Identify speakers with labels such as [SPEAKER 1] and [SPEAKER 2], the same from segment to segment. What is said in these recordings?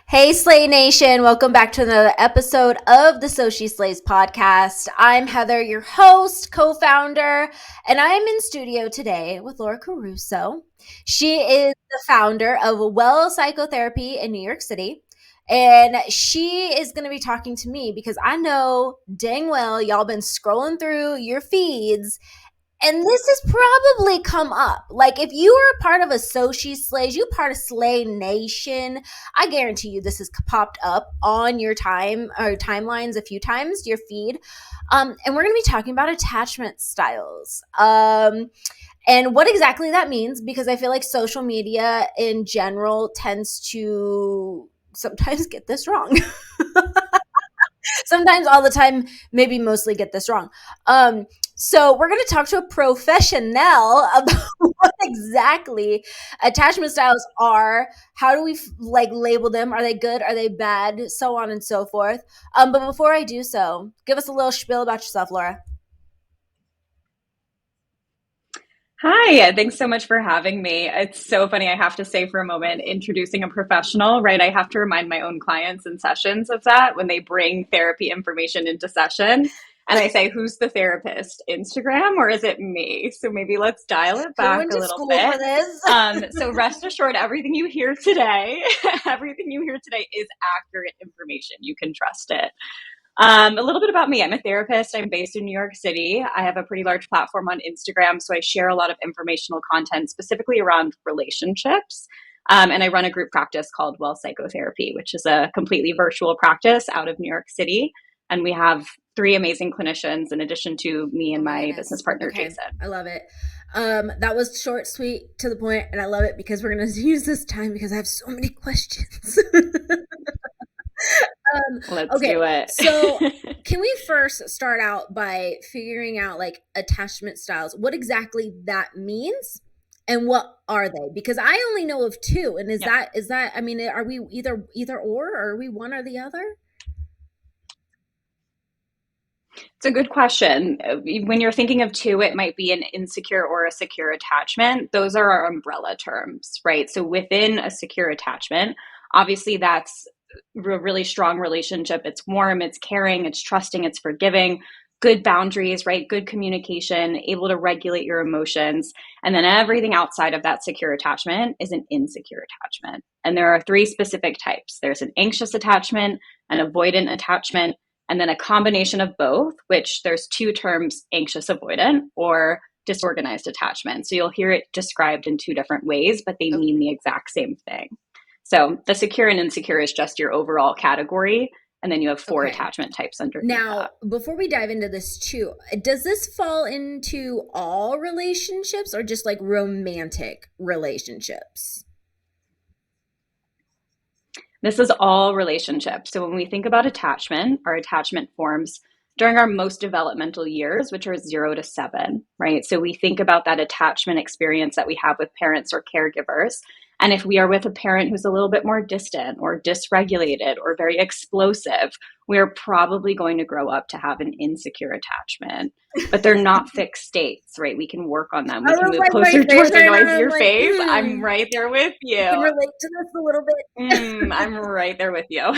[SPEAKER 1] Hey, Slay Nation. Welcome back to another episode of the So She Slays podcast. I'm Heather, your host, co-founder, and I'm in studio today with Laura Caruso. She is the founder of Well Psychotherapy in New York City. And she is going to be talking to me because I know dang well y'all been scrolling through your feeds and this has probably come up. Like, if you are a part of a So She Slays, you part of Slay Nation, I guarantee you this has popped up on your timelines a few times, your feed. And we're going to be talking about attachment styles. And what exactly that means, because I feel like social media in general tends to sometimes get this wrong. Sometimes, all the time, maybe mostly get this wrong. So we're going to talk to a professional about what exactly attachment styles are. How do we label them? Are they good? Are they bad? So on and so forth. But before I do so, give us a little spiel about yourself, Laura.
[SPEAKER 2] Hi, thanks so much for having me. It's so funny. I have to say for a moment, introducing a professional, right? I have to remind my own clients in sessions of that when they bring therapy information into session. And I say, who's the therapist? Instagram or is it me? So maybe let's dial it
[SPEAKER 1] Who
[SPEAKER 2] back
[SPEAKER 1] went
[SPEAKER 2] a
[SPEAKER 1] to
[SPEAKER 2] little
[SPEAKER 1] school
[SPEAKER 2] bit.
[SPEAKER 1] for this?
[SPEAKER 2] So rest assured, everything you hear today, everything you hear today is accurate information. You can trust it. A little bit about me. I'm a therapist. I'm based in New York City. I have a pretty large platform on Instagram, so I share a lot of informational content specifically around relationships. And I run a group practice called Well Psychotherapy, which is a completely virtual practice out of New York City. And we have three amazing clinicians in addition to me and my business partner,
[SPEAKER 1] Okay.
[SPEAKER 2] Jason.
[SPEAKER 1] I love it. That was short, sweet, to the point, and I love it because we're going to use this time because I have so many questions.
[SPEAKER 2] Let's do it.
[SPEAKER 1] So can we first start out by figuring out attachment styles, what exactly that means and what are they? Because I only know of two. And
[SPEAKER 2] Yep.
[SPEAKER 1] I mean, are we either or are we one or the other?
[SPEAKER 2] It's a good question. When you're thinking of two, it might be an insecure or a secure attachment. Those are our umbrella terms, right? So within a secure attachment, obviously that's a really strong relationship. It's warm, it's caring, it's trusting, it's forgiving, good boundaries, right? Good communication, able to regulate your emotions. And then everything outside of that secure attachment is an insecure attachment. And there are three specific types. There's an anxious attachment, an avoidant attachment, and then a combination of both, which there's two terms, anxious avoidant or disorganized attachment. So you'll hear it described in two different ways, but they mean the exact same thing. So the secure and insecure is just your overall category. And then you have four attachment types underneath
[SPEAKER 1] Now,
[SPEAKER 2] that.
[SPEAKER 1] before we dive into this too, does this fall into all relationships or just like romantic relationships?
[SPEAKER 2] This is all relationships. So when we think about attachment, our attachment forms during our most developmental years, which are 0 to 7, right? So we think about that attachment experience that we have with parents or caregivers. And if we are with a parent who's a little bit more distant or dysregulated or very explosive, we're probably going to grow up to have an insecure attachment. But they're not fixed states, right? We can work on them. We can move closer towards the noisier phase. I'm right there with you.
[SPEAKER 1] I can relate to this a little bit.
[SPEAKER 2] I'm right there with you.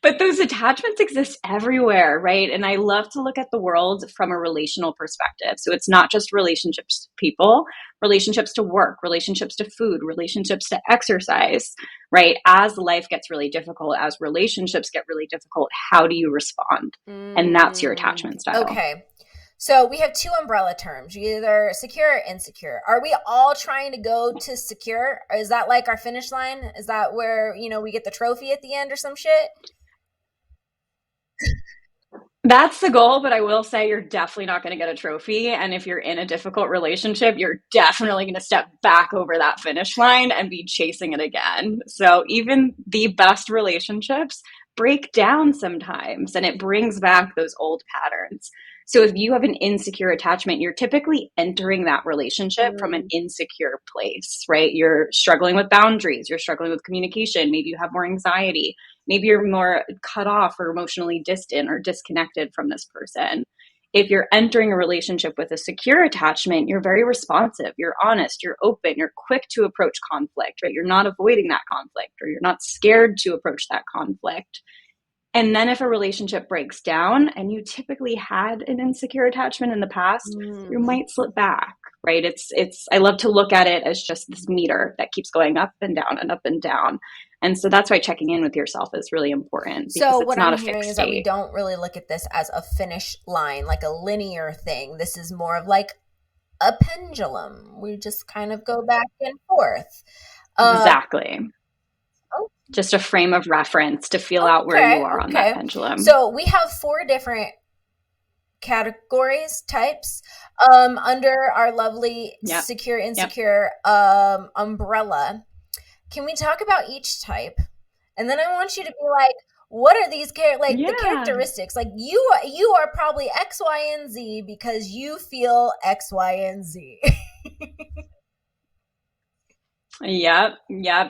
[SPEAKER 2] But those attachments exist everywhere, right? And I love to look at the world from a relational perspective. So it's not just relationships to people, relationships to work, relationships to food, relationships to exercise, right? As life gets really difficult, as relationships get really difficult, how do you respond? And that's your attachment style.
[SPEAKER 1] Okay. So we have two umbrella terms, either secure or insecure. Are we all trying to go to secure? Is that like our finish line? Is that where, we get the trophy at the end or some shit?
[SPEAKER 2] That's the goal, but I will say you're definitely not going to get a trophy. And if you're in a difficult relationship, you're definitely going to step back over that finish line and be chasing it again. So even the best relationships break down sometimes, and it brings back those old patterns. So if you have an insecure attachment, you're typically entering that relationship from an insecure place, right? You're struggling with boundaries, you're struggling with communication, maybe you have more anxiety, maybe you're more cut off or emotionally distant or disconnected from this person. If you're entering a relationship with a secure attachment, you're very responsive, you're honest, you're open, you're quick to approach conflict, right? You're not avoiding that conflict, or you're not scared to approach that conflict. And then if a relationship breaks down and you typically had an insecure attachment in the past, you might slip back, right? I love to look at it as just this meter that keeps going up and down and up and down. And so that's why checking in with yourself is really important, because
[SPEAKER 1] So
[SPEAKER 2] it's
[SPEAKER 1] what
[SPEAKER 2] not
[SPEAKER 1] I'm
[SPEAKER 2] a
[SPEAKER 1] hearing
[SPEAKER 2] fixed
[SPEAKER 1] is that we
[SPEAKER 2] state.
[SPEAKER 1] don't really look at this as a finish line, like a linear thing. This is more of like a pendulum. We just kind of go back and forth.
[SPEAKER 2] Exactly.
[SPEAKER 1] Oh,
[SPEAKER 2] Just a frame of reference to feel out where you are on that
[SPEAKER 1] okay.
[SPEAKER 2] pendulum.
[SPEAKER 1] So we have 4 different categories, types, under our lovely secure, insecure umbrella. Can we talk about each type? And then I want you to be like, what are these the characteristics? Like you are probably X, Y, and Z because you feel X, Y, and Z.
[SPEAKER 2] Yep.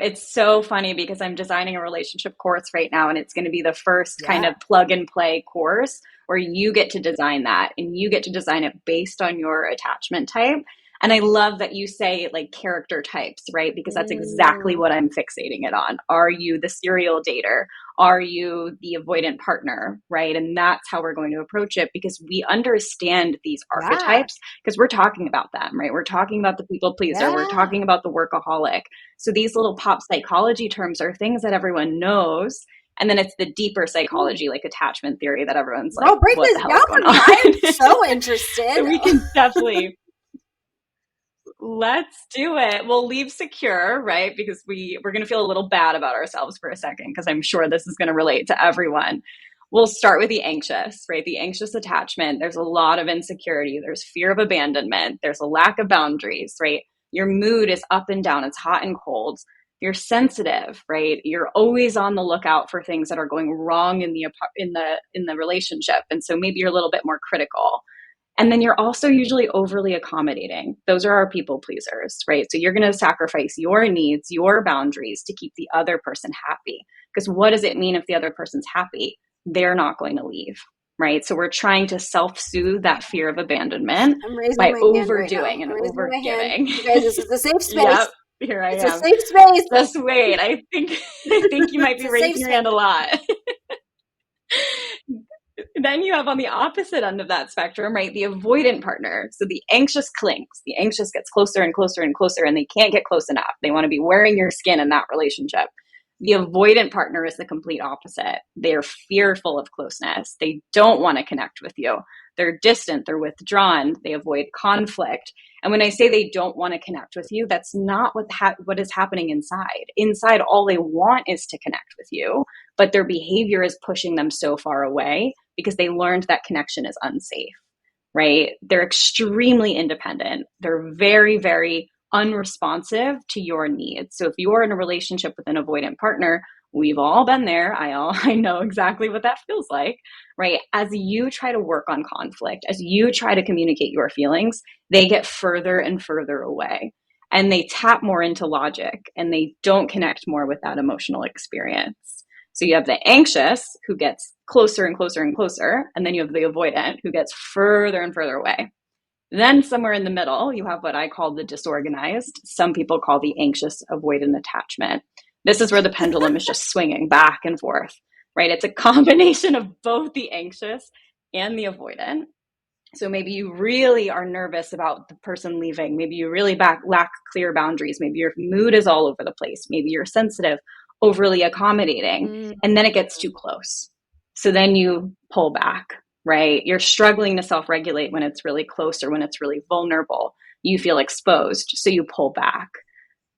[SPEAKER 2] It's so funny because I'm designing a relationship course right now, and it's going to be the first kind of plug and play course where you get to design that, and you get to design it based on your attachment type. And I love that you say like character types, right? Because that's exactly what I'm fixating it on. Are you the serial dater? Are you the avoidant partner, right? And that's how we're going to approach it, because we understand these archetypes, because we're talking about them, right? We're talking about the people pleaser. We're talking about the workaholic. So these little pop psychology terms are things that everyone knows. And then it's the deeper psychology, like attachment theory, that everyone's like,
[SPEAKER 1] break
[SPEAKER 2] what
[SPEAKER 1] this
[SPEAKER 2] the hell
[SPEAKER 1] down
[SPEAKER 2] is going
[SPEAKER 1] for me.
[SPEAKER 2] on?
[SPEAKER 1] I'm so interested.
[SPEAKER 2] So we can definitely let's do it. We'll leave secure, right? Because we're going to feel a little bad about ourselves for a second, because I'm sure this is going to relate to everyone. We'll start with the anxious, right? The anxious attachment. There's a lot of insecurity. There's fear of abandonment. There's a lack of boundaries, right? Your mood is up and down. It's hot and cold. You're sensitive, right? You're always on the lookout for things that are going wrong in the relationship, and so maybe you're a little bit more critical. And then you're also usually overly accommodating. Those are our people pleasers, right? So you're going to sacrifice your needs, your boundaries to keep the other person happy. Because what does it mean if the other person's happy? They're not going to leave, right? So we're trying to self-soothe that fear of abandonment by overdoing and overgiving.
[SPEAKER 1] You guys, this is a safe space.
[SPEAKER 2] Yep, here I am.
[SPEAKER 1] It's a safe space.
[SPEAKER 2] Just wait. I think you might be raising your hand a lot. Then you have on the opposite end of that spectrum, right? The avoidant partner. So the anxious clings. The anxious gets closer and closer and closer, and they can't get close enough. They want to be wearing your skin in that relationship. The avoidant partner is the complete opposite. They're fearful of closeness. They don't want to connect with you. They're distant. They're withdrawn. They avoid conflict. And when I say they don't want to connect with you, that's not what is happening inside. Inside, all they want is to connect with you, but their behavior is pushing them so far away because they learned that connection is unsafe, right? They're extremely independent. They're very, very unresponsive to your needs. So if you're in a relationship with an avoidant partner, we've all been there. I know exactly what that feels like, right? As you try to work on conflict, as you try to communicate your feelings, they get further and further away, and they tap more into logic, and they don't connect more with that emotional experience. So you have the anxious who gets closer and closer and closer, and then you have the avoidant who gets further and further away. Then somewhere in the middle, you have what I call the disorganized. Some people call the anxious avoidant attachment. This is where the pendulum is just swinging back and forth, right? It's a combination of both the anxious and the avoidant. So maybe you really are nervous about the person leaving. Maybe you really lack clear boundaries. Maybe your mood is all over the place. Maybe you're sensitive, overly accommodating, and then it gets too close. So then you pull back, right? You're struggling to self-regulate when it's really close or when it's really vulnerable. You feel exposed, so you pull back.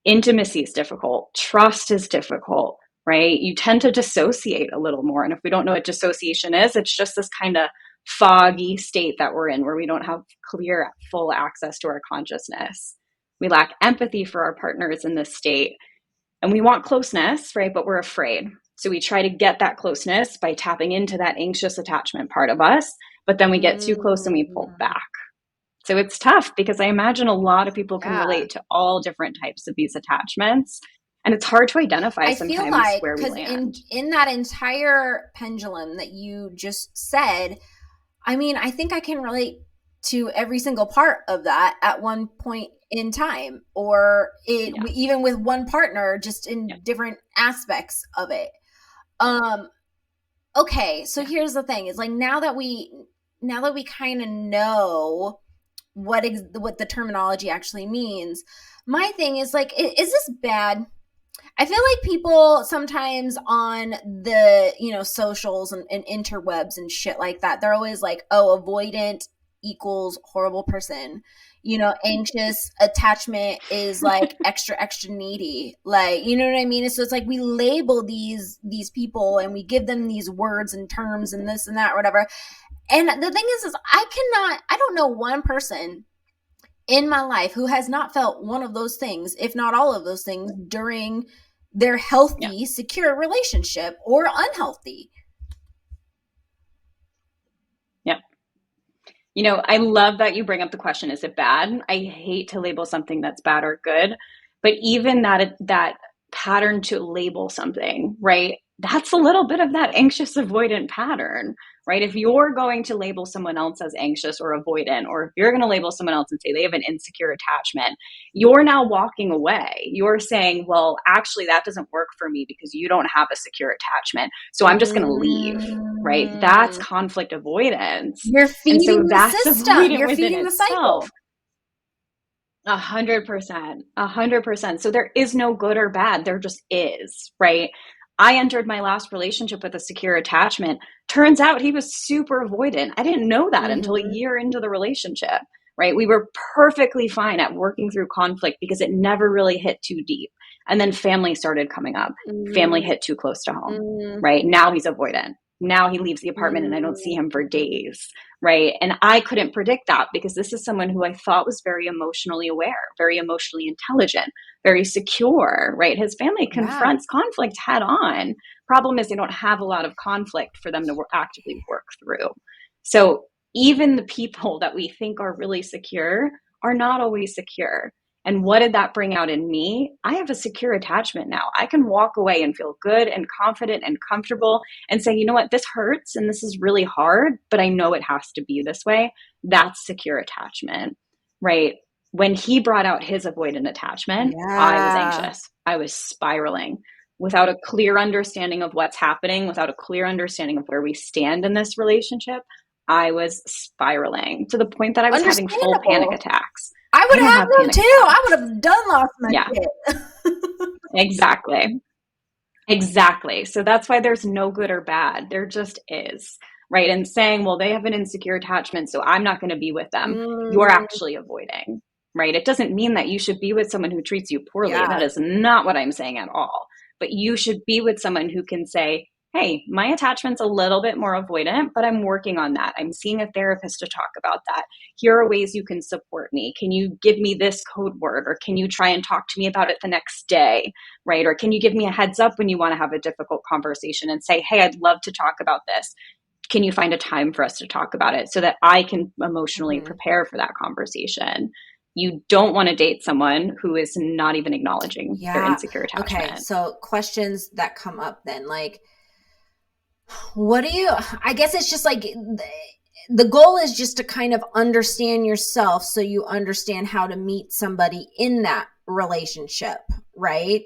[SPEAKER 2] Intimacy is difficult. Trust is difficult, right? You tend to dissociate a little more. And if we don't know what dissociation is, it's just this kind of foggy state that we're in where we don't have clear, full access to our consciousness. We lack empathy for our partners in this state. And we want closeness, right? But we're afraid. So we try to get that closeness by tapping into that anxious attachment part of us. But then we get too close and we pull back. So it's tough because I imagine a lot of people can relate to all different types of these attachments. And it's hard to identify sometimes where we land.
[SPEAKER 1] In that entire pendulum that you just said, I mean, I think I can relate to every single part of that at one point in time, or
[SPEAKER 2] Yeah.
[SPEAKER 1] even with one partner, just
[SPEAKER 2] Yeah.
[SPEAKER 1] in different aspects of it. Um, okay, so
[SPEAKER 2] Yeah.
[SPEAKER 1] here's the thing: is like now that we kind of know what the terminology actually means. My thing is like, is this bad? I feel like people sometimes on the, socials and interwebs and shit like that, they're always like, oh, avoidant equals horrible person. Anxious attachment is like extra, extra needy. Like, you know what I mean? So it's like we label these people and we give them these words and terms and this and that, or whatever. And the thing is I don't know one person in my life who has not felt one of those things, if not all of those things, during their
[SPEAKER 2] Yeah.
[SPEAKER 1] healthy, secure relationship or unhealthy.
[SPEAKER 2] Yeah. I love that you bring up the question, is it bad? I hate to label something that's bad or good, but even that pattern to label something, right? That's a little bit of that anxious avoidant pattern, right? If you're going to label someone else as anxious or avoidant, or if you're going to label someone else and say they have an insecure attachment, you're now walking away. You're saying, well, actually, that doesn't work for me because you don't have a secure attachment. So I'm just going to leave, right? That's
[SPEAKER 1] Mm.
[SPEAKER 2] conflict avoidance.
[SPEAKER 1] You're
[SPEAKER 2] And so
[SPEAKER 1] feeding the
[SPEAKER 2] that's
[SPEAKER 1] system.
[SPEAKER 2] avoidant
[SPEAKER 1] You're
[SPEAKER 2] within
[SPEAKER 1] feeding the
[SPEAKER 2] itself.
[SPEAKER 1] cycle.
[SPEAKER 2] 100%. 100%. So there is no good or bad. There just is, right? I entered my last relationship with a secure attachment. Turns out he was super avoidant. I didn't know that until a
[SPEAKER 1] Mm-hmm.
[SPEAKER 2] year into the relationship, right? We were perfectly fine at working through conflict because it never really hit too deep. And then family started coming up. Family hit too close to home,
[SPEAKER 1] Mm-hmm.
[SPEAKER 2] right? Now he's avoidant. Now he leaves the apartment and I don't see him for
[SPEAKER 1] Mm-hmm.
[SPEAKER 2] days, right? And I couldn't predict that because this is someone who I thought was very emotionally aware, very emotionally intelligent, very secure, right? His family
[SPEAKER 1] Yeah.
[SPEAKER 2] confronts conflict head on. Problem is, they don't have a lot of conflict for them to actively work through. So even the people that we think are really secure are not always secure. And what did that bring out in me? I have a secure attachment now. I can walk away and feel good and confident and comfortable and say, you know what, this hurts and this is really hard, but I know it has to be this way. That's secure attachment, right? When he brought out his avoidant attachment, I was
[SPEAKER 1] Yeah.
[SPEAKER 2] anxious. I was spiraling without a clear understanding of what's happening, without a clear understanding of where we stand in this relationship. I was spiraling to the point that I was having full panic
[SPEAKER 1] Understandable.
[SPEAKER 2] attacks.
[SPEAKER 1] I
[SPEAKER 2] I
[SPEAKER 1] would
[SPEAKER 2] don't
[SPEAKER 1] have
[SPEAKER 2] have
[SPEAKER 1] them
[SPEAKER 2] panic
[SPEAKER 1] too. I
[SPEAKER 2] attacks.
[SPEAKER 1] would have done lost my
[SPEAKER 2] Yeah,
[SPEAKER 1] shit.
[SPEAKER 2] exactly. Exactly. So that's why there's no good or bad. There just is, right? And saying, well, they have an insecure attachment, so I'm not going to be with them. You're
[SPEAKER 1] Mm,
[SPEAKER 2] actually avoiding, right? It doesn't mean that you should be with someone who treats you poorly.
[SPEAKER 1] yeah.
[SPEAKER 2] That is not what I'm saying at all. But you should be with someone who can say, hey, my attachment's a little bit more avoidant, but I'm working on that. I'm seeing a therapist to talk about that. Here are ways you can support me. Can you give me this code word? Or can you try and talk to me about it the next day? Right? Or can you give me a heads up when you want to have a difficult conversation and say, hey, I'd love to talk about this. Can you find a time for us to talk about it so that I can emotionally
[SPEAKER 1] Mm-hmm.
[SPEAKER 2] prepare for that conversation? You don't want to date someone who is not even acknowledging their
[SPEAKER 1] Yeah.
[SPEAKER 2] insecure
[SPEAKER 1] Okay.
[SPEAKER 2] attachment.
[SPEAKER 1] So questions that come up then, like, what do you, I guess it's just like the goal is just to kind of understand yourself so you understand how to meet somebody in that relationship, right?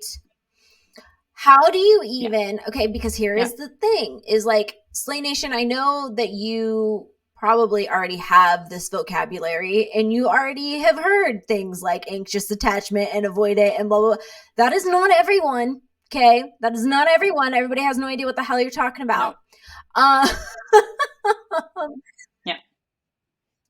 [SPEAKER 1] How do you
[SPEAKER 2] Yeah.
[SPEAKER 1] even, okay, because here
[SPEAKER 2] Yeah.
[SPEAKER 1] is the thing is like, Slay Nation, I know that you probably already have this vocabulary and you already have heard things like anxious attachment and avoidant and blah, blah, blah. That is not everyone. Okay. That is not everyone. Everybody has no idea what the hell you're talking
[SPEAKER 2] No.
[SPEAKER 1] about. Uh,
[SPEAKER 2] Yeah.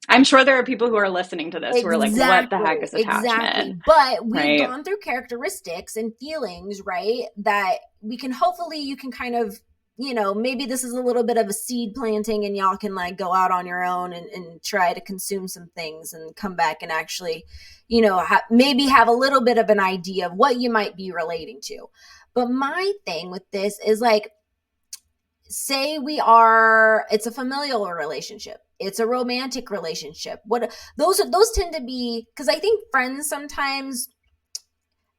[SPEAKER 2] I'm sure there are people who are listening to this who are like, what the heck
[SPEAKER 1] exactly.
[SPEAKER 2] is
[SPEAKER 1] Exactly.
[SPEAKER 2] attachment?
[SPEAKER 1] But we've
[SPEAKER 2] Right.
[SPEAKER 1] gone through characteristics and feelings, right? That we can hopefully, you can kind of, maybe this is a little bit of a seed planting and y'all can like go out on your own and try to consume some things and come back and actually, maybe have a little bit of an idea of what you might be relating to. But my thing with this is like, say it's a familial relationship, it's a romantic relationship, what those tend to be, because I think friends sometimes,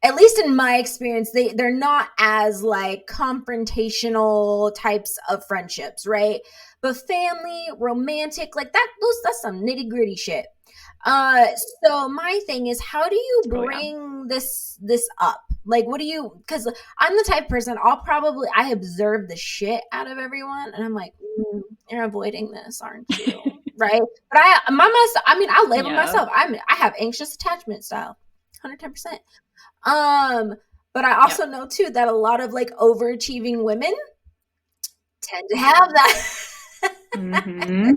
[SPEAKER 1] at least in my experience, they're not as like confrontational types of friendships, right? But family, romantic, like that's some nitty gritty shit. Uh, so my thing is, how do you
[SPEAKER 2] Oh yeah.
[SPEAKER 1] bring this up? Like, what do you? Because I'm the type of person I observe the shit out of everyone, and I'm like, you're avoiding this, aren't you? Right? But I mean, I label
[SPEAKER 2] Yeah.
[SPEAKER 1] myself. I have anxious attachment style, 110%. But I
[SPEAKER 2] Yeah.
[SPEAKER 1] also know too that a lot of like overachieving women tend to have that.
[SPEAKER 2] Mm-hmm.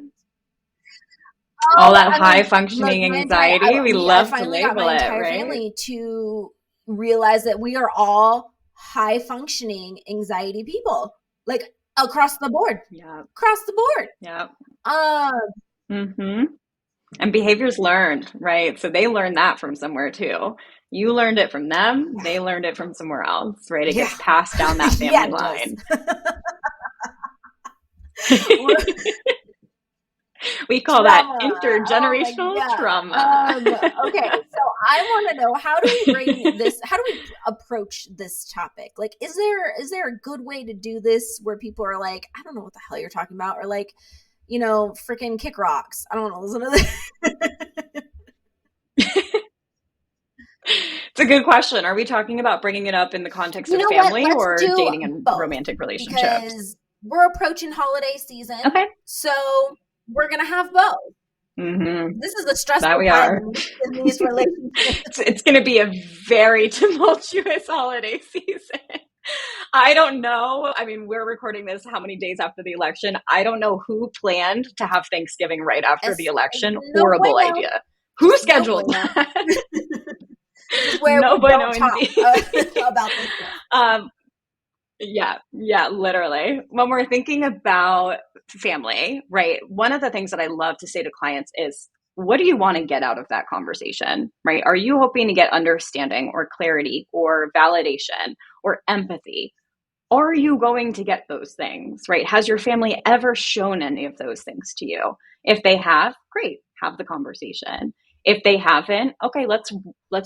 [SPEAKER 2] All
[SPEAKER 1] Oh,
[SPEAKER 2] that
[SPEAKER 1] I
[SPEAKER 2] high
[SPEAKER 1] mean, like
[SPEAKER 2] functioning anxiety, we
[SPEAKER 1] I
[SPEAKER 2] love to
[SPEAKER 1] finally got my
[SPEAKER 2] label it,
[SPEAKER 1] entire
[SPEAKER 2] right?
[SPEAKER 1] family to realize that we are all high functioning anxiety people, like across the board,
[SPEAKER 2] Yeah.
[SPEAKER 1] across the board.
[SPEAKER 2] Yeah.
[SPEAKER 1] Um,
[SPEAKER 2] Mm-hmm. And behaviors learned, right? So they learned that from somewhere too. You learned it from them, they learned it from somewhere else, right? It
[SPEAKER 1] yeah,
[SPEAKER 2] gets passed down that
[SPEAKER 1] yeah,
[SPEAKER 2] family
[SPEAKER 1] it does.
[SPEAKER 2] line. We call that
[SPEAKER 1] Trauma. Oh my
[SPEAKER 2] intergenerational trauma.
[SPEAKER 1] God. Okay, so I want to know, how do we bring this? How do we approach this topic? Like, is there a good way to do this where people are like, I don't know what the hell you're talking about, or like, freaking kick rocks. I don't know. Listen to this.
[SPEAKER 2] It's a good question. Are we talking about bringing it up in the context
[SPEAKER 1] You
[SPEAKER 2] of
[SPEAKER 1] know what?
[SPEAKER 2] family
[SPEAKER 1] Let's
[SPEAKER 2] or
[SPEAKER 1] do
[SPEAKER 2] dating and
[SPEAKER 1] both,
[SPEAKER 2] romantic relationships?
[SPEAKER 1] because we're approaching holiday season,
[SPEAKER 2] Okay.
[SPEAKER 1] so we're gonna have both.
[SPEAKER 2] Mm-hmm.
[SPEAKER 1] This is the
[SPEAKER 2] That
[SPEAKER 1] stressful
[SPEAKER 2] we
[SPEAKER 1] time
[SPEAKER 2] are.
[SPEAKER 1] in these relationships.
[SPEAKER 2] It's going to be a very tumultuous holiday season. I don't know. I mean, we're recording this how many days after the election? I don't know who planned to have Thanksgiving right after the election.
[SPEAKER 1] No
[SPEAKER 2] Horrible
[SPEAKER 1] bueno.
[SPEAKER 2] idea. Who
[SPEAKER 1] Just no
[SPEAKER 2] scheduled
[SPEAKER 1] bueno.
[SPEAKER 2] that?
[SPEAKER 1] This is where
[SPEAKER 2] No
[SPEAKER 1] we
[SPEAKER 2] bueno
[SPEAKER 1] don't talk
[SPEAKER 2] indeed.
[SPEAKER 1] about this stuff.
[SPEAKER 2] Yeah, literally. When we're thinking about family, right? One of the things that I love to say to clients is, what do you want to get out of that conversation, right? Are you hoping to get understanding or clarity or validation or empathy? Are you going to get those things, right? Has your family ever shown any of those things to you? If they have, great, have the conversation. If they haven't, okay, let's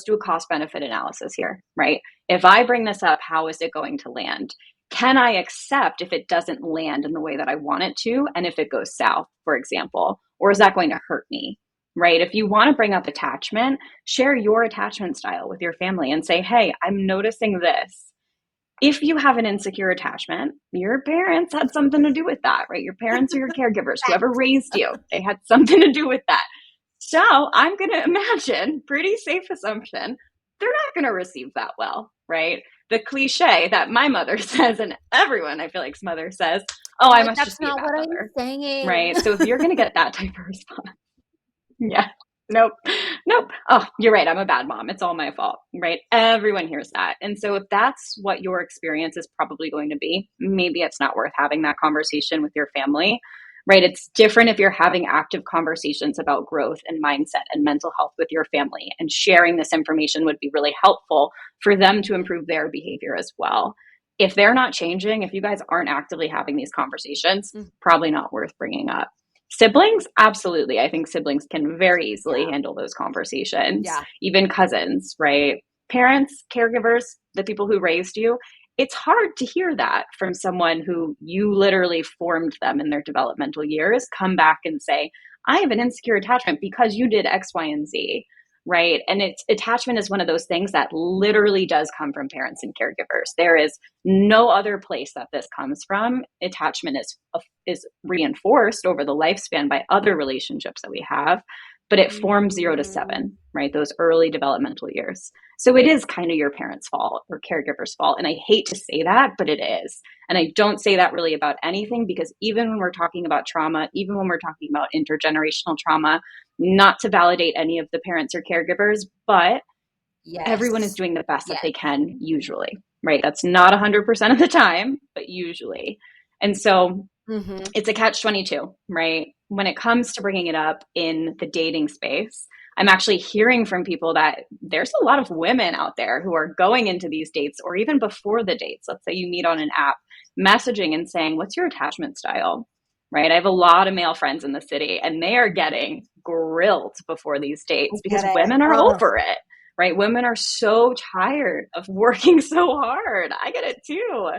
[SPEAKER 2] do a cost benefit analysis here, right? If I bring this up, how is it going to land? Can I accept if it doesn't land in the way that I want it to, and if it goes south, for example, or is that going to hurt me? Right? If you want to bring up attachment, share your attachment style with your family and say, "Hey, I'm noticing this." If you have an insecure attachment, your parents had something to do with that, right? Your parents are your caregivers. Whoever raised you, they had something to do with that. So I'm going to imagine, pretty safe assumption, they're not going to receive that well, right? The cliche that my mother says, and everyone I feel like's mother says, oh, I must just be a bad mother, right? So if you're going to get that type of response, yeah. Nope. Nope. Oh, you're right. I'm a bad mom. It's all my fault, right? Everyone hears that. And so if that's what your experience is probably going to be, maybe it's not worth having that conversation with your family, right? It's different if you're having active conversations about growth and mindset and mental health with your family, and sharing this information would be really helpful for them to improve their behavior as well. If they're not changing, if you guys aren't actively having these conversations, probably not worth bringing up. Siblings, absolutely. I think siblings can very easily handle those conversations.
[SPEAKER 1] Yeah.
[SPEAKER 2] Even cousins, right? Parents, caregivers, the people who raised you. It's hard to hear that from someone who you literally formed them in their developmental years, come back and say, I have an insecure attachment because you did X, Y, and Z, right? And attachment is one of those things that literally does come from parents and caregivers. There is no other place that this comes from. Attachment is reinforced over the lifespan by other relationships that we have, but it forms 0 to 7, right? Those early developmental years. So it is kind of your parents' fault or caregiver's fault. And I hate to say that, but it is. And I don't say that really about anything, because even when we're talking about trauma, even when we're talking about intergenerational trauma, not to validate any of the parents or caregivers, but everyone is doing the best that they can usually, right? That's not 100% of the time, but usually. And so it's a catch-22, right? When it comes to bringing it up in the dating space, I'm actually hearing from people that there's a lot of women out there who are going into these dates, or even before the dates. Let's say you meet on an app, messaging and saying, what's your attachment style? Right? I have a lot of male friends in the city, and they are getting grilled before these dates because women are over it, right? Women are so tired of working so hard. I get it too,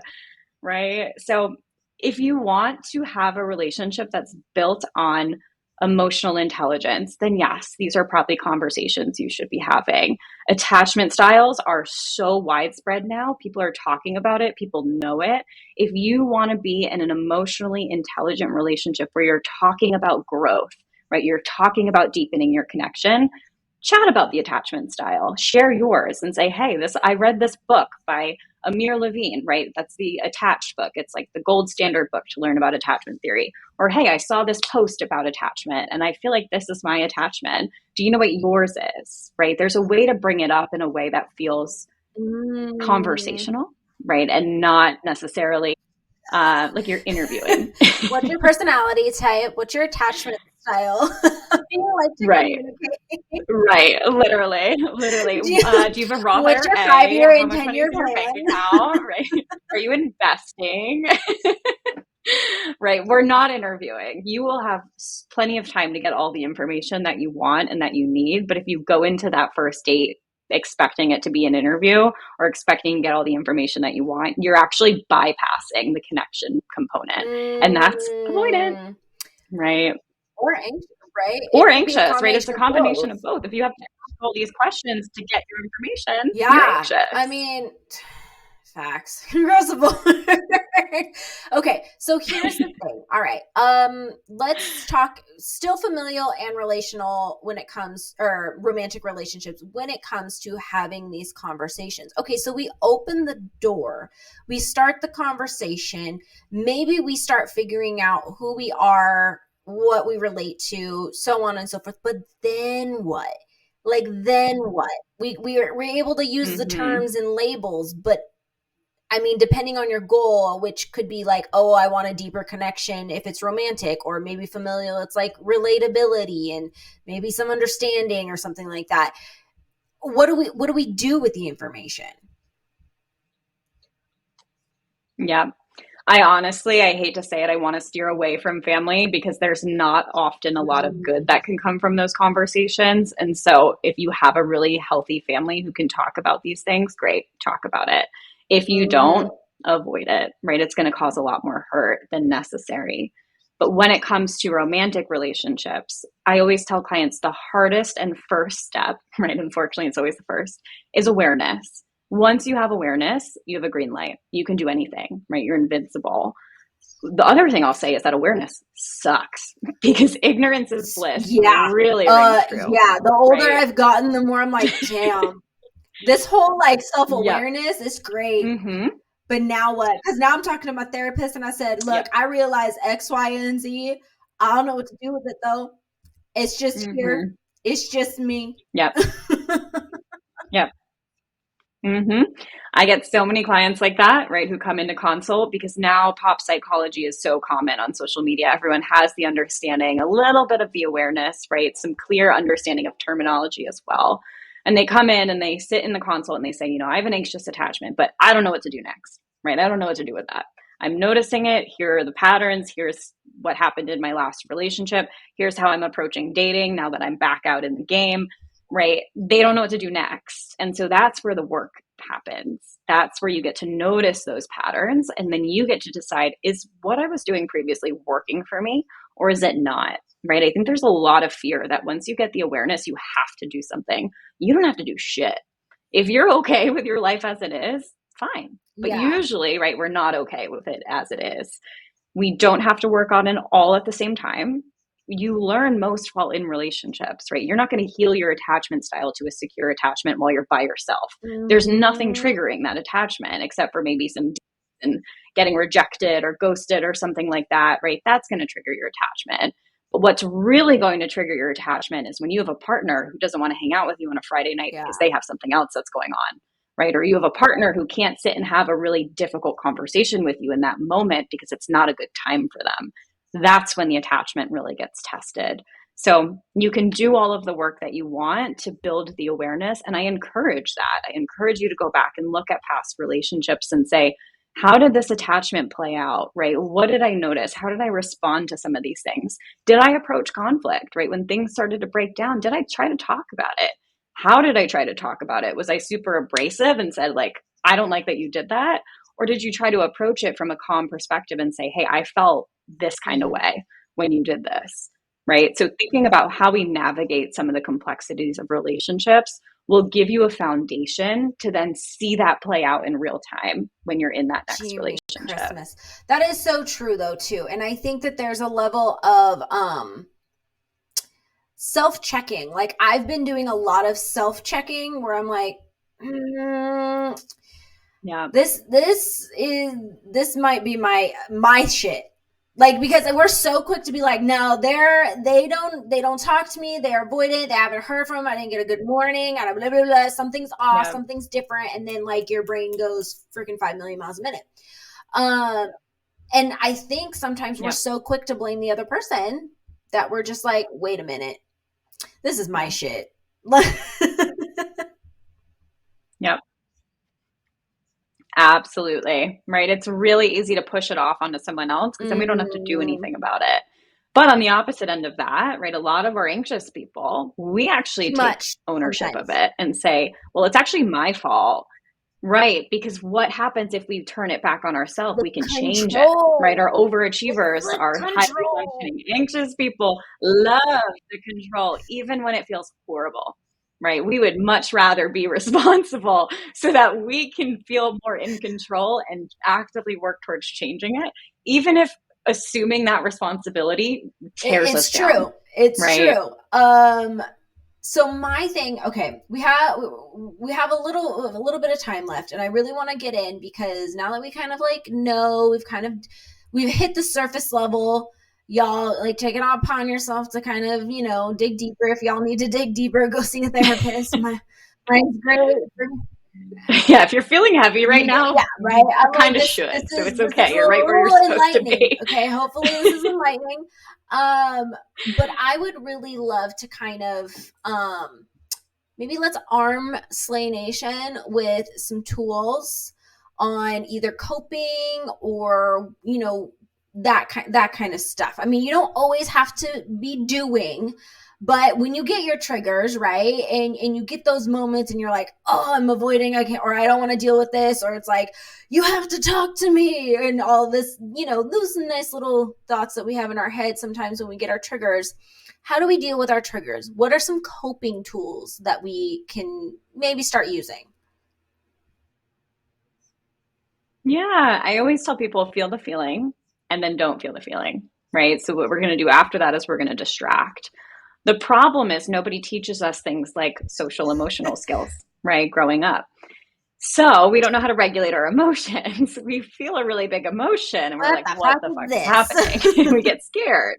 [SPEAKER 2] right? So if you want to have a relationship that's built on emotional intelligence, then yes, these are probably conversations you should be having. Attachment styles are so widespread now. People are talking about it, people know it. If you want to be in an emotionally intelligent relationship where you're talking about growth, right? You're talking about deepening your connection. Chat about the attachment style, share yours and say, hey, I read this book by Amir Levine, right? That's the attached book. It's like the gold standard book to learn about attachment theory. Or, hey, I saw this post about attachment and I feel like this is my attachment. Do you know what yours is, right? There's a way to bring it up in a way that feels conversational, right? And not necessarily like you're interviewing.
[SPEAKER 1] What's your personality type? What's your attachment style? How do you like to
[SPEAKER 2] Right.
[SPEAKER 1] communicate?
[SPEAKER 2] Right. Literally. Do you have a Roth
[SPEAKER 1] What's your
[SPEAKER 2] IRA?
[SPEAKER 1] 5-year
[SPEAKER 2] How
[SPEAKER 1] and
[SPEAKER 2] much money is
[SPEAKER 1] 10-year
[SPEAKER 2] in your bank
[SPEAKER 1] plan?
[SPEAKER 2] account? Right. Are you investing? Right. We're not interviewing. You will have plenty of time to get all the information that you want and that you need. But if you go into that first date expecting it to be an interview or expecting to get all the information that you want, you're actually bypassing the connection component. And that's avoidant, right?
[SPEAKER 1] Or anxious, right? It
[SPEAKER 2] Or
[SPEAKER 1] could be a
[SPEAKER 2] anxious, right? It's a
[SPEAKER 1] combination of
[SPEAKER 2] combination
[SPEAKER 1] both.
[SPEAKER 2] of both. If you have to ask all these questions to get your information, you're
[SPEAKER 1] Yeah. I
[SPEAKER 2] anxious.
[SPEAKER 1] mean, facts. Across the board. Okay, so here's the thing. All right. Let's talk still familial and relational when it comes or romantic relationships when it comes to having these conversations. Okay, so we open the door. We start the conversation. Maybe we start figuring out who we are, what we relate to, so on and so forth. But then what? Like then what? We're able to use the
[SPEAKER 2] Mm-hmm.
[SPEAKER 1] terms and labels, but I mean, depending on your goal, which could be like, oh, I want a deeper connection if it's romantic, or maybe familial, it's like relatability and maybe some understanding or something like that. What do we do with the information?
[SPEAKER 2] Yeah. I hate to say it, I want to steer away from family because there's not often a lot of good that can come from those conversations. And so if you have a really healthy family who can talk about these things, great, talk about it. If you
[SPEAKER 1] Mm-hmm.
[SPEAKER 2] don't, avoid it, right? It's going to cause a lot more hurt than necessary. But when it comes to romantic relationships, I always tell clients the hardest and first step, right? Unfortunately, it's always the first, is awareness. Once you have awareness, you have a green light. You can do anything, right? You're invincible. The other thing I'll say is that awareness sucks because ignorance is bliss
[SPEAKER 1] Yeah.
[SPEAKER 2] really rings true,
[SPEAKER 1] Yeah. The older
[SPEAKER 2] right?
[SPEAKER 1] I've gotten, the more I'm like, damn, this whole like self
[SPEAKER 2] Yep.
[SPEAKER 1] awareness is great.
[SPEAKER 2] Mm-hmm.
[SPEAKER 1] But now what? Because now I'm talking to my therapist and I said, look,
[SPEAKER 2] Yep.
[SPEAKER 1] I realize X, Y, and Z. I don't know what to do with it though. It's just here.
[SPEAKER 2] Mm-hmm.
[SPEAKER 1] It's just me.
[SPEAKER 2] Yep. Yep. Mm-hmm. I get so many clients like that, right, who come into consult because now pop psychology is so common on social media. Everyone has the understanding, a little bit of the awareness, right? Some clear understanding of terminology as well. And they come in and they sit in the consult and they say, I have an anxious attachment, but I don't know what to do next, right? I don't know what to do with that. I'm noticing it. Here are the patterns. Here's what happened in my last relationship. Here's how I'm approaching dating now that I'm back out in the game, right? They don't know what to do next. And so that's where the work happens. That's where you get to notice those patterns. And then you get to decide, is what I was doing previously working for me or is it not? Right? I think there's a lot of fear that once you get the awareness, you have to do something. You don't have to do shit. If you're okay with your life as it is, fine. But
[SPEAKER 1] Yeah.
[SPEAKER 2] usually, right, we're not okay with it as it is. We don't have to work on it all at the same time. You learn most while in relationships, right? You're not going to heal your attachment style to a secure attachment while you're by yourself. There's nothing
[SPEAKER 1] Mm-hmm.
[SPEAKER 2] triggering that attachment except for maybe some and getting rejected or ghosted or something like that, right? That's going to trigger your attachment. But what's really going to trigger your attachment is when you have a partner who doesn't want to hang out with you on a Friday night
[SPEAKER 1] Yeah.
[SPEAKER 2] because they have something else that's going on, right? Or you have a partner who can't sit and have a really difficult conversation with you in that moment because it's not a good time for them. That's when the attachment really gets tested. So you can do all of the work that you want to build the awareness. And I encourage that. I encourage you to go back and look at past relationships and say, how did this attachment play out, right? What did I notice? How did I respond to some of these things? Did I approach conflict, right? When things started to break down, did I try to talk about it? How did I try to talk about it? Was I super abrasive and said like, I don't like that you did that? Or did you try to approach it from a calm perspective and say, hey, I felt this kind of
[SPEAKER 1] Mm-hmm.
[SPEAKER 2] way when you did this, right? So thinking about how we navigate some of the complexities of relationships will give you a foundation to then see that play out in real time when you're in that next
[SPEAKER 1] Jiminy
[SPEAKER 2] relationship.
[SPEAKER 1] Christmas. That is so true though too. And I think that there's a level of self-checking. Like I've been doing a lot of self-checking where I'm like,
[SPEAKER 2] Yeah.
[SPEAKER 1] this might be my shit. Like because we're so quick to be like, no, they don't talk to me, they're avoidant, they haven't heard from them, I didn't get a good morning, I blah blah blah, something's off,
[SPEAKER 2] Yeah.
[SPEAKER 1] something's different, and then like your brain goes freaking 5 million miles a minute. Um and I think sometimes we're
[SPEAKER 2] Yeah.
[SPEAKER 1] so quick to blame the other person that we're just like, wait a minute, this is my
[SPEAKER 2] Yeah.
[SPEAKER 1] shit.
[SPEAKER 2] Yeah. Absolutely. Right. It's really easy to push it off onto someone else because then we don't have to do
[SPEAKER 1] Mm,
[SPEAKER 2] anything about it. But on the opposite end of that, right, a lot of our anxious people, we actually
[SPEAKER 1] too
[SPEAKER 2] take
[SPEAKER 1] much
[SPEAKER 2] ownership of
[SPEAKER 1] sometimes.
[SPEAKER 2] it and say, well, it's actually my fault. Right. Because what happens if we turn it back on ourselves?
[SPEAKER 1] The
[SPEAKER 2] We can change it. Right. Our
[SPEAKER 1] control.
[SPEAKER 2] overachievers,
[SPEAKER 1] The
[SPEAKER 2] our highly
[SPEAKER 1] control.
[SPEAKER 2] functioning anxious people love the control, even when it feels horrible. Right. We would much rather be responsible so that we can feel more in control and actively work towards changing it, even if assuming that responsibility tears
[SPEAKER 1] It's
[SPEAKER 2] us down.
[SPEAKER 1] true. It's
[SPEAKER 2] Right.
[SPEAKER 1] true. So my thing, okay, we have a little bit of time left, and I really want to get in because now that we kind of like know, we've hit the surface level. Y'all like take it upon yourself to kind of dig deeper. If y'all need to dig deeper, go see a therapist. Mine's great.
[SPEAKER 2] Yeah. If you're feeling heavy right now,
[SPEAKER 1] Yeah, right.
[SPEAKER 2] you
[SPEAKER 1] I'm like
[SPEAKER 2] kind of
[SPEAKER 1] this
[SPEAKER 2] should. So
[SPEAKER 1] is
[SPEAKER 2] it's
[SPEAKER 1] this is
[SPEAKER 2] okay.
[SPEAKER 1] a
[SPEAKER 2] You're right where you're
[SPEAKER 1] little
[SPEAKER 2] supposed to
[SPEAKER 1] enlightening.
[SPEAKER 2] be.
[SPEAKER 1] Okay, hopefully this is enlightening. Um, but I would really love to kind of maybe let's arm Slay Nation with some tools on either coping or that kind of stuff. I mean, you don't always have to be doing, but when you get your triggers, right, and you get those moments and you're like, oh, I'm avoiding, I can't, or I don't want to deal with this, or it's like, you have to talk to me, and all this, those nice little thoughts that we have in our head sometimes when we get our triggers. How do we deal with our triggers? What are some coping tools that we can maybe start using?
[SPEAKER 2] Yeah, I always tell people feel the feeling and then don't feel the feeling, right? So what we're going to do after that is we're going to distract. The problem is nobody teaches us things like social emotional skills, right? Growing up. So we don't know how to regulate our emotions. We feel a really big emotion and we're
[SPEAKER 1] What
[SPEAKER 2] like,
[SPEAKER 1] the
[SPEAKER 2] what
[SPEAKER 1] fuck
[SPEAKER 2] the
[SPEAKER 1] is
[SPEAKER 2] fuck is happening? And
[SPEAKER 1] this?
[SPEAKER 2] we get scared.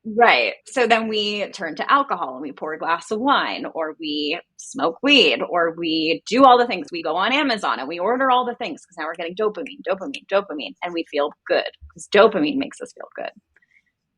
[SPEAKER 2] Right. So then we turn to alcohol and we pour a glass of wine, or we smoke weed, or we do all the things. We go on Amazon and we order all the things because now we're getting dopamine, dopamine, dopamine, and we feel good because dopamine makes us feel good.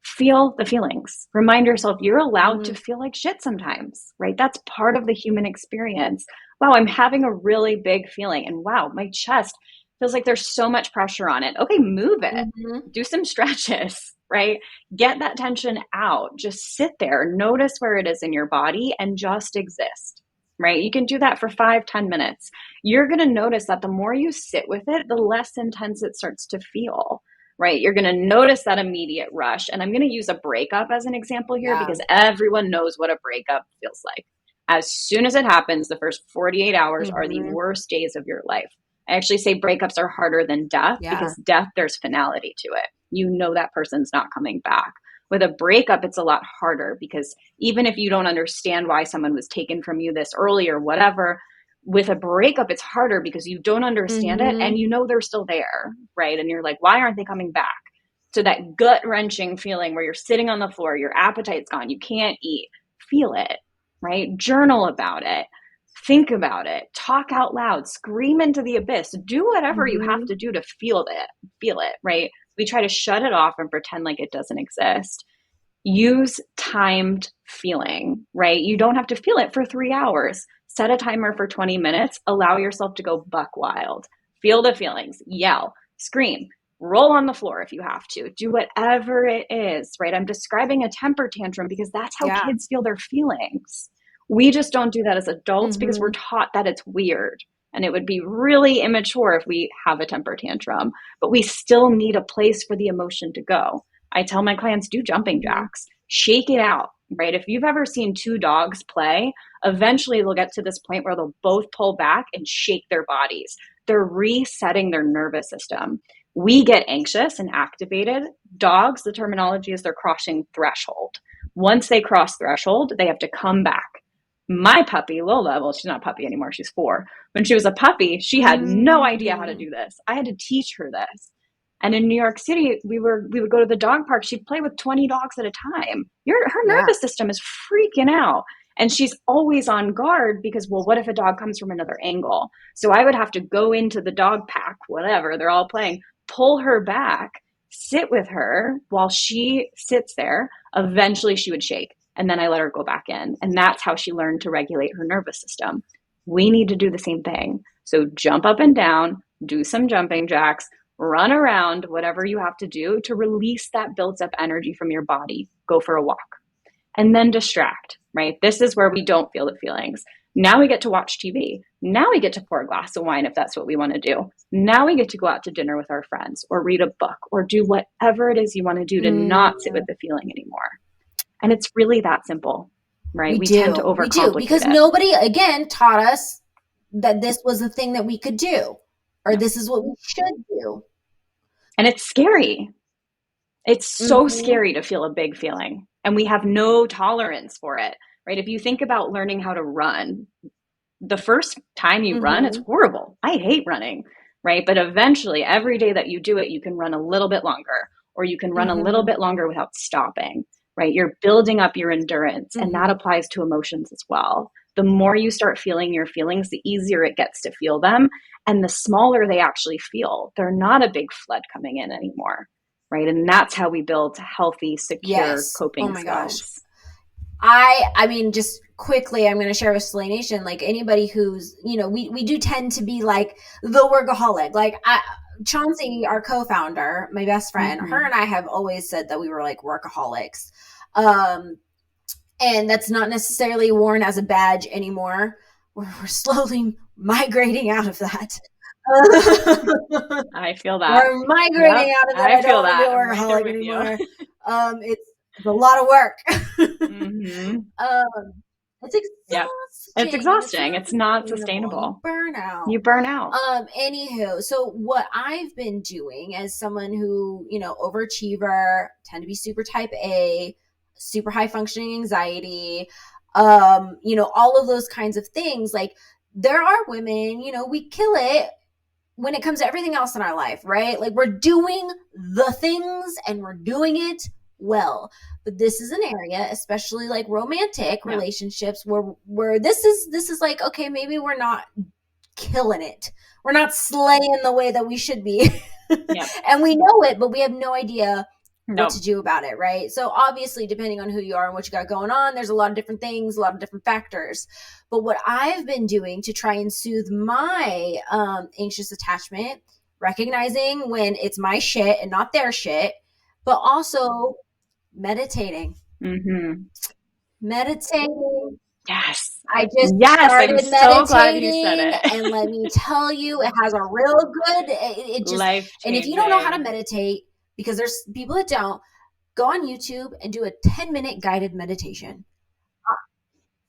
[SPEAKER 2] Feel the feelings. Remind yourself you're allowed to
[SPEAKER 1] Mhm.
[SPEAKER 2] feel like shit sometimes, right? That's part of the human experience. Wow, I'm having a really big feeling, and wow, my chest feels like there's so much pressure on it. Okay, move it.
[SPEAKER 1] Mhm.
[SPEAKER 2] Do some stretches, right? Get that tension out. Just sit there, notice where it is in your body, and just exist, right? You can do that for 5, 10 minutes. You're going to notice that the more you sit with it, the less intense it starts to feel, right? You're going to notice that immediate rush. And I'm going to use a breakup as an example here
[SPEAKER 1] Yeah.
[SPEAKER 2] because everyone knows what a breakup feels like. As soon as it happens, the first 48 hours are the
[SPEAKER 1] Mhm.
[SPEAKER 2] worst days of your life. I actually say breakups are harder than death
[SPEAKER 1] Yeah.
[SPEAKER 2] because death, there's finality to it. You know that person's not coming back. With a breakup, it's a lot harder because even if you don't understand why someone was taken from you this early or whatever, with a breakup, it's harder because you don't understand it and
[SPEAKER 1] Mhm.
[SPEAKER 2] you know they're still there, right? And you're like, why aren't they coming back? So that gut wrenching feeling where you're sitting on the floor, your appetite's gone, you can't eat, feel it, right? Journal about it, think about it, talk out loud, scream into the abyss, do whatever you have
[SPEAKER 1] Mhm.
[SPEAKER 2] to do to feel it, right? We try to shut it off and pretend like it doesn't exist. Use timed feeling, right? You don't have to feel it for 3 hours. Set a timer for 20 minutes. Allow yourself to go buck wild. Feel the feelings, yell, scream, roll on the floor if you have to. Do whatever it is, right? I'm describing a temper tantrum because that's how
[SPEAKER 1] Yeah.
[SPEAKER 2] kids feel their feelings. We just don't do that as adults because we're
[SPEAKER 1] Mm-hmm.
[SPEAKER 2] taught that it's weird. And it would be really immature if we have a temper tantrum, but we still need a place for the emotion to go. I tell my clients, do jumping
[SPEAKER 1] Mm-hmm.
[SPEAKER 2] jacks, shake it out, right? If you've ever seen two dogs play, eventually they'll get to this point where they'll both pull back and shake their bodies. They're resetting their nervous system. We get anxious and activated. Dogs, the terminology is they're crossing threshold. Once they cross threshold, they have to come back. My puppy, Lola, well, she's not a puppy anymore, she's 4. When she was a puppy, she had no idea how to
[SPEAKER 1] Mm-hmm.
[SPEAKER 2] do this. I had to teach her this. And in New York City, we would go to the dog park. She'd play with 20 dogs at a time. Her
[SPEAKER 1] Yeah.
[SPEAKER 2] nervous system is freaking out. And she's always on guard because, well, what if a dog comes from another angle? So I would have to go into the dog pack, whatever, they're all playing, pull her back, sit with her while she sits there. Eventually she would shake. And then I let her go back in. And that's how she learned to regulate her nervous system. We need to do the same thing. So jump up and down, do some jumping jacks, run around, whatever you have to do to release that built up energy from your body. Go for a walk. And then distract, right? This is where we don't feel the feelings. Now we get to watch TV. Now we get to pour a glass of wine if that's what we want to do. Now we get to go out to dinner with our friends or read a book or do whatever it is you want to do to not sit with the feeling anymore. And it's really that simple, right? We tend to
[SPEAKER 1] We do,
[SPEAKER 2] overcomplicate
[SPEAKER 1] because
[SPEAKER 2] it.
[SPEAKER 1] nobody, again, taught us that this was a thing that we could do, or this is what we should do.
[SPEAKER 2] And it's scary. It's so
[SPEAKER 1] Mm-hmm.
[SPEAKER 2] scary to feel a big feeling, and we have no tolerance for it, right? If you think about learning how to run, the first time you run, it's
[SPEAKER 1] Mm-hmm.
[SPEAKER 2] horrible. I hate running, right? But eventually, every day that you do it, you can run a little bit longer, or you can run a little
[SPEAKER 1] Mm-hmm.
[SPEAKER 2] bit longer without stopping, right? You're building up your endurance, and that
[SPEAKER 1] Mm-hmm.
[SPEAKER 2] applies to emotions as well. The more you start feeling your feelings, the easier it gets to feel them, and the smaller they actually feel. They're not a big flood coming in anymore, right? And that's how we build healthy, secure
[SPEAKER 1] Yes. Oh
[SPEAKER 2] coping
[SPEAKER 1] my gosh.
[SPEAKER 2] skills.
[SPEAKER 1] I mean, just quickly, I'm going to share with Slay Nation, like anybody who's, we do tend to be like the workaholic. Like Chauncey, our co-founder, my best friend, her
[SPEAKER 2] Mm-hmm.
[SPEAKER 1] and I have always said that we were like workaholics. Um, and that's not necessarily worn as a badge anymore. We're slowly migrating out of that.
[SPEAKER 2] I feel that.
[SPEAKER 1] We're migrating
[SPEAKER 2] Yep,
[SPEAKER 1] out of that.
[SPEAKER 2] I
[SPEAKER 1] I don't
[SPEAKER 2] feel
[SPEAKER 1] want to be a
[SPEAKER 2] that. I'm right there
[SPEAKER 1] workaholic
[SPEAKER 2] with you.
[SPEAKER 1] anymore. It's a lot of work.
[SPEAKER 2] Mm-hmm.
[SPEAKER 1] It's
[SPEAKER 2] Yep.
[SPEAKER 1] exhausting.
[SPEAKER 2] It's
[SPEAKER 1] And it's
[SPEAKER 2] exhausting.
[SPEAKER 1] not
[SPEAKER 2] It's not
[SPEAKER 1] sustainable. You
[SPEAKER 2] sustainable.
[SPEAKER 1] burn out.
[SPEAKER 2] You burn out.
[SPEAKER 1] Anywho, so what I've been doing as someone who, overachiever, tend to be super type A, super high functioning anxiety, all of those kinds of things. Like there are women, we kill it when it comes to everything else in our life, right? Like we're doing the things and we're doing it well. But this is an area, especially like romantic
[SPEAKER 2] Yeah.
[SPEAKER 1] relationships, where this is like, okay, maybe we're not killing it. We're not slaying the way that we should be.
[SPEAKER 2] Yep.
[SPEAKER 1] And we know it, but we have no idea what to
[SPEAKER 2] Nope.
[SPEAKER 1] do about it, right? So obviously, depending on who you are and what you got going on, there's a lot of different things, a lot of different factors. But what I've been doing to try and soothe my anxious attachment, recognizing when it's my shit and not their shit, but also meditating.
[SPEAKER 2] Mm-hmm.
[SPEAKER 1] Meditating.
[SPEAKER 2] Yes.
[SPEAKER 1] I just
[SPEAKER 2] Yes. I'm
[SPEAKER 1] started
[SPEAKER 2] so glad you said
[SPEAKER 1] meditating, and
[SPEAKER 2] it.
[SPEAKER 1] let me tell you, it has a real good. It just,
[SPEAKER 2] Life
[SPEAKER 1] and if you don't know how to
[SPEAKER 2] changing.
[SPEAKER 1] meditate, because there's people that don't, go on YouTube and do a 10-minute guided meditation.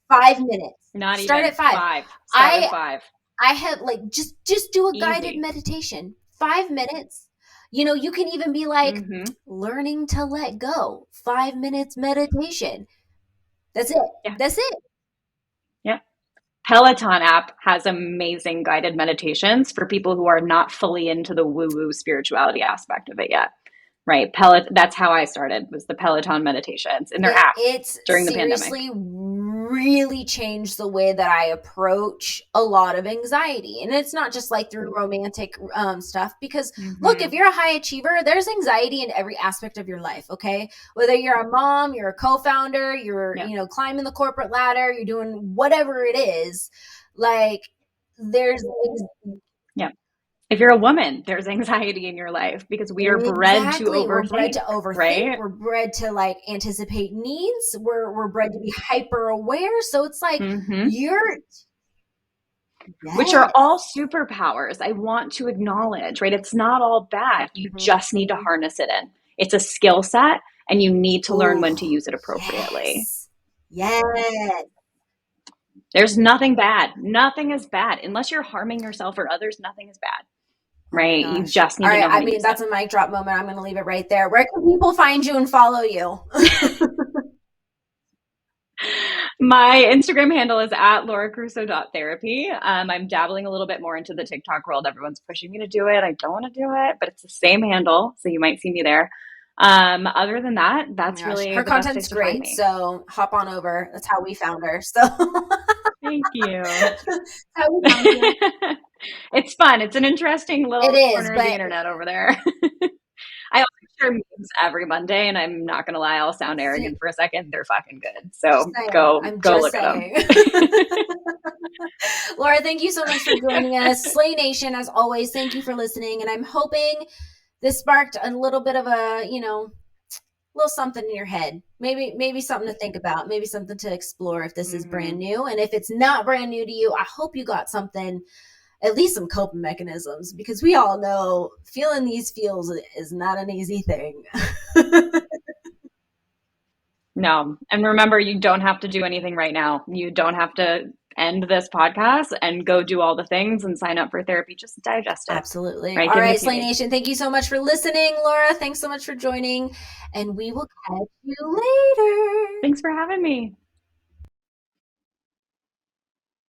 [SPEAKER 1] 5 minutes.
[SPEAKER 2] Not
[SPEAKER 1] Start
[SPEAKER 2] even
[SPEAKER 1] at 5.
[SPEAKER 2] 5. Start with
[SPEAKER 1] I
[SPEAKER 2] 5.
[SPEAKER 1] I have like just do a guided
[SPEAKER 2] Easy.
[SPEAKER 1] meditation. 5 minutes. You can even be like
[SPEAKER 2] Mm-hmm.
[SPEAKER 1] learning to let go. 5 minutes meditation. That's it.
[SPEAKER 2] Yeah.
[SPEAKER 1] That's it.
[SPEAKER 2] Yeah. Peloton app has amazing guided meditations for people who are not fully into the woo-woo spirituality aspect of it yet. Right. That's how I started, was the Peloton meditations in their app
[SPEAKER 1] It's
[SPEAKER 2] during the pandemic.
[SPEAKER 1] seriously really changed the way that I approach a lot of anxiety. And it's not just like through romantic stuff, because look, if
[SPEAKER 2] Mm-hmm.
[SPEAKER 1] you're a high achiever, there's anxiety in every aspect of your life. Okay. Whether you're a mom, you're a co-founder, you're,
[SPEAKER 2] Yeah.
[SPEAKER 1] climbing the corporate ladder, you're doing whatever it is, like there's
[SPEAKER 2] Yeah. If you're a woman, there's anxiety in your life because we are bred to
[SPEAKER 1] Exactly. We're bred to
[SPEAKER 2] overthink,
[SPEAKER 1] overthink.
[SPEAKER 2] right?
[SPEAKER 1] We're bred to like anticipate needs. We're bred to be hyper aware. So it's like
[SPEAKER 2] Hmm.
[SPEAKER 1] you're
[SPEAKER 2] Which are all
[SPEAKER 1] yes.
[SPEAKER 2] superpowers. I want to acknowledge, right? It's not all bad. You just need to
[SPEAKER 1] Mhm.
[SPEAKER 2] harness it in. It's a skill set and you need to learn
[SPEAKER 1] Ooh,
[SPEAKER 2] when to use it appropriately.
[SPEAKER 1] yes. Yes.
[SPEAKER 2] There's nothing bad. Nothing is bad. Unless you're harming yourself or others, nothing is bad,
[SPEAKER 1] Oh my
[SPEAKER 2] right? You
[SPEAKER 1] gosh.
[SPEAKER 2] just
[SPEAKER 1] All
[SPEAKER 2] need to
[SPEAKER 1] right.
[SPEAKER 2] know how
[SPEAKER 1] I
[SPEAKER 2] to
[SPEAKER 1] mean,
[SPEAKER 2] use it.
[SPEAKER 1] that's a mic drop moment. I'm going to leave it right there. Where can people find you and follow you?
[SPEAKER 2] My Instagram handle is at lauracaruso.therapy. I'm dabbling a little bit more into the TikTok world. Everyone's pushing me to do it. I don't want to do it, but it's the same handle. So you might see me there. Other than that,
[SPEAKER 1] Oh my
[SPEAKER 2] that's
[SPEAKER 1] gosh.
[SPEAKER 2] really
[SPEAKER 1] Her
[SPEAKER 2] the best
[SPEAKER 1] content's
[SPEAKER 2] place to find
[SPEAKER 1] great.
[SPEAKER 2] me.
[SPEAKER 1] So hop on over. That's how we found her. So
[SPEAKER 2] Thank you.
[SPEAKER 1] how we found you.
[SPEAKER 2] It's fun. It's an interesting
[SPEAKER 1] It
[SPEAKER 2] little
[SPEAKER 1] is,
[SPEAKER 2] corner of the
[SPEAKER 1] but
[SPEAKER 2] internet over there. I also share memes every Monday, and I'm not gonna lie, I'll sound
[SPEAKER 1] see,
[SPEAKER 2] arrogant for a second. They're fucking good.
[SPEAKER 1] just
[SPEAKER 2] So
[SPEAKER 1] saying.
[SPEAKER 2] go
[SPEAKER 1] I'm
[SPEAKER 2] go
[SPEAKER 1] just
[SPEAKER 2] look at them.
[SPEAKER 1] saying. Laura, thank you so much for joining us. Slay Nation, as always, thank you for listening. And I'm hoping this sparked a little bit of a, little something in your head. Maybe something to think about, maybe something to explore if this is brand
[SPEAKER 2] Hmm.
[SPEAKER 1] new. And if it's not brand new to you, I hope you got something, at least some coping mechanisms, because we all know feeling these feels is not an easy thing.
[SPEAKER 2] No. And remember, you don't have to do anything right now. You don't have to end this podcast and go do all the things and sign up for therapy. Just digest it,
[SPEAKER 1] Absolutely.
[SPEAKER 2] right?
[SPEAKER 1] All
[SPEAKER 2] Give it a
[SPEAKER 1] right,
[SPEAKER 2] few
[SPEAKER 1] Slay
[SPEAKER 2] days.
[SPEAKER 1] Nation, thank you so much for listening. Laura, thanks so much for joining, and we will catch you later.
[SPEAKER 2] Thanks for having me.